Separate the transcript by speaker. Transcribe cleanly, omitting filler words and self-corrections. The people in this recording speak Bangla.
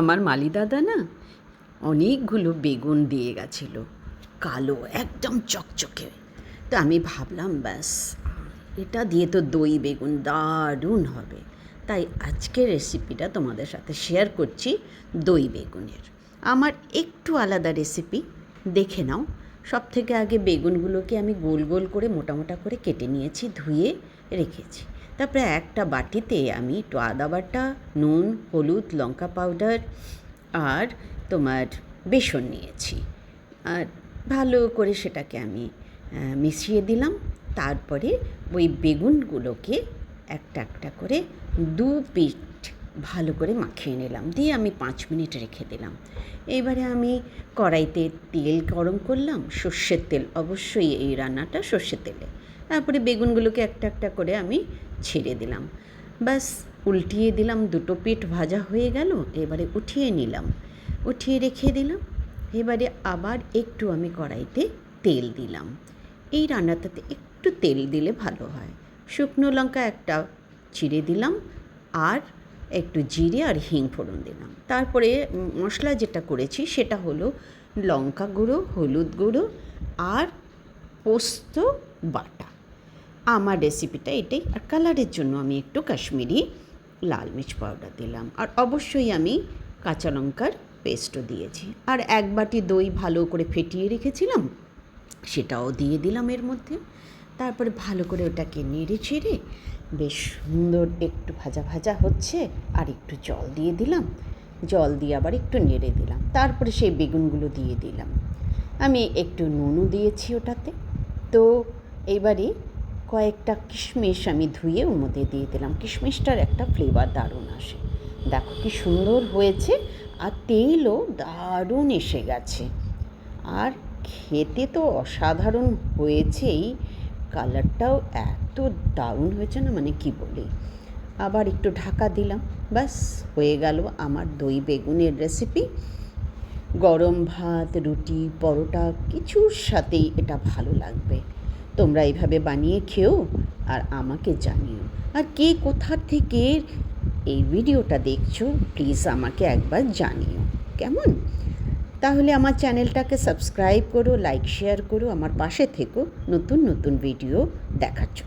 Speaker 1: আমার মালি দাদা না অনেকগুলো বেগুন দিয়ে গেছিলো, কালো একদম চকচকে। তো আমি ভাবলাম ব্যাস এটা দিয়ে তো দই বেগুন দারুণ হবে। তাই আজকের রেসিপিটা তোমাদের সাথে শেয়ার করছি দই বেগুনের। আমার একটু আলাদা রেসিপি, দেখে নাও। সব থেকে আগে বেগুনগুলোকে আমি গোল গোল করে মোটা মোটা করে কেটে নিয়েছি, ধুয়ে রেখেছি। তারপরে একটা বাটিতে আমি একটু আদা বাটা, নুন, হলুদ, লঙ্কা পাউডার আর তোমার বেসন নিয়েছি। আর ভালো করে সেটাকে আমি মিশিয়ে দিলাম। তারপরে ওই বেগুনগুলোকে একটা একটা করে 2 পিঠ ভালো করে মাখিয়ে নিলাম, দিয়ে আমি 5 মিনিট রেখে দিলাম। এবারে আমি কড়াইতে তেল গরম করলাম, সর্ষের তেল, অবশ্যই এই রান্নাটা সর্ষের তেলে। তারপরে বেগুনগুলোকে একটা একটা করে আমি ছেড়ে দিলাম, ব্যাস উল্টিয়ে দিলাম। 2 পিঠ ভাজা হয়ে গেল। এবারে উঠিয়ে নিলাম, উঠিয়ে রেখে দিলাম। এবারে আবার একটু আমি কড়াইতে তেল দিলাম। এই রান্নাটাতে একটু তেল দিলে ভালো হয়। শুকনো লঙ্কা একটা চিড়ে দিলাম, আর একটু জিরে আর হিং ফোড়ন দিলাম। তারপরে মশলা যেটা করেছি সেটা হলো লঙ্কা গুঁড়ো, হলুদ গুঁড়ো আর পোস্ত বাটা। আমার রেসিপিটা এটাই। আর কালারের জন্য আমি একটু কাশ্মীরি লাল মির্চ পাউডার দিলাম, আর অবশ্যই আমি কাঁচা লঙ্কার পেস্টও দিয়েছি। আর 1 বাটি দই ভালো করে ফেটিয়ে রেখেছিলাম, সেটাও দিয়ে দিলাম এর মধ্যে। তারপরে ভালো করে ওটাকে নেড়ে চেড়ে বেশ সুন্দর একটু ভাজা ভাজা হচ্ছে, আর একটু জল দিয়ে দিলাম। জল দিয়ে আবার একটু নেড়ে দিলাম। তারপরে সেই বেগুনগুলো দিয়ে দিলাম। আমি একটু নুনও দিয়েছি ওটাতে। তো এইবারে কয়েকটা কিশমিশ আমি ধুয়ে ওর মধ্যে দিয়ে দিলাম। কিশমিশটার একটা ফ্লেভার দারুণ আসে। দেখো কি সুন্দর হয়েছে, আর তেলও দারুণ এসে গেছে। আর খেতে তো অসাধারণ হয়েছেই, কালারটাও এত দারুণ হয়েছে না, মানে কি বলি। আবার একটু ঢাকা দিলাম, ব্যাস হয়ে গেল আমার দই বেগুনের রেসিপি। গরম ভাত, রুটি, পরোটা কিছুর সাথেই এটা ভালো লাগবে। তোমরা এইভাবে বানিয়ে খেও আর আমাকে জানিও। আর কে কোথা থেকে এই ভিডিওটা দেখছো প্লিজ আমাকে একবার জানিও, কেমন? তাহলে আমার চ্যানেলটাকে সাবস্ক্রাইব করো, লাইক শেয়ার করো, আমার পাশে থেকো নতুন নতুন ভিডিও দেখার জন্য।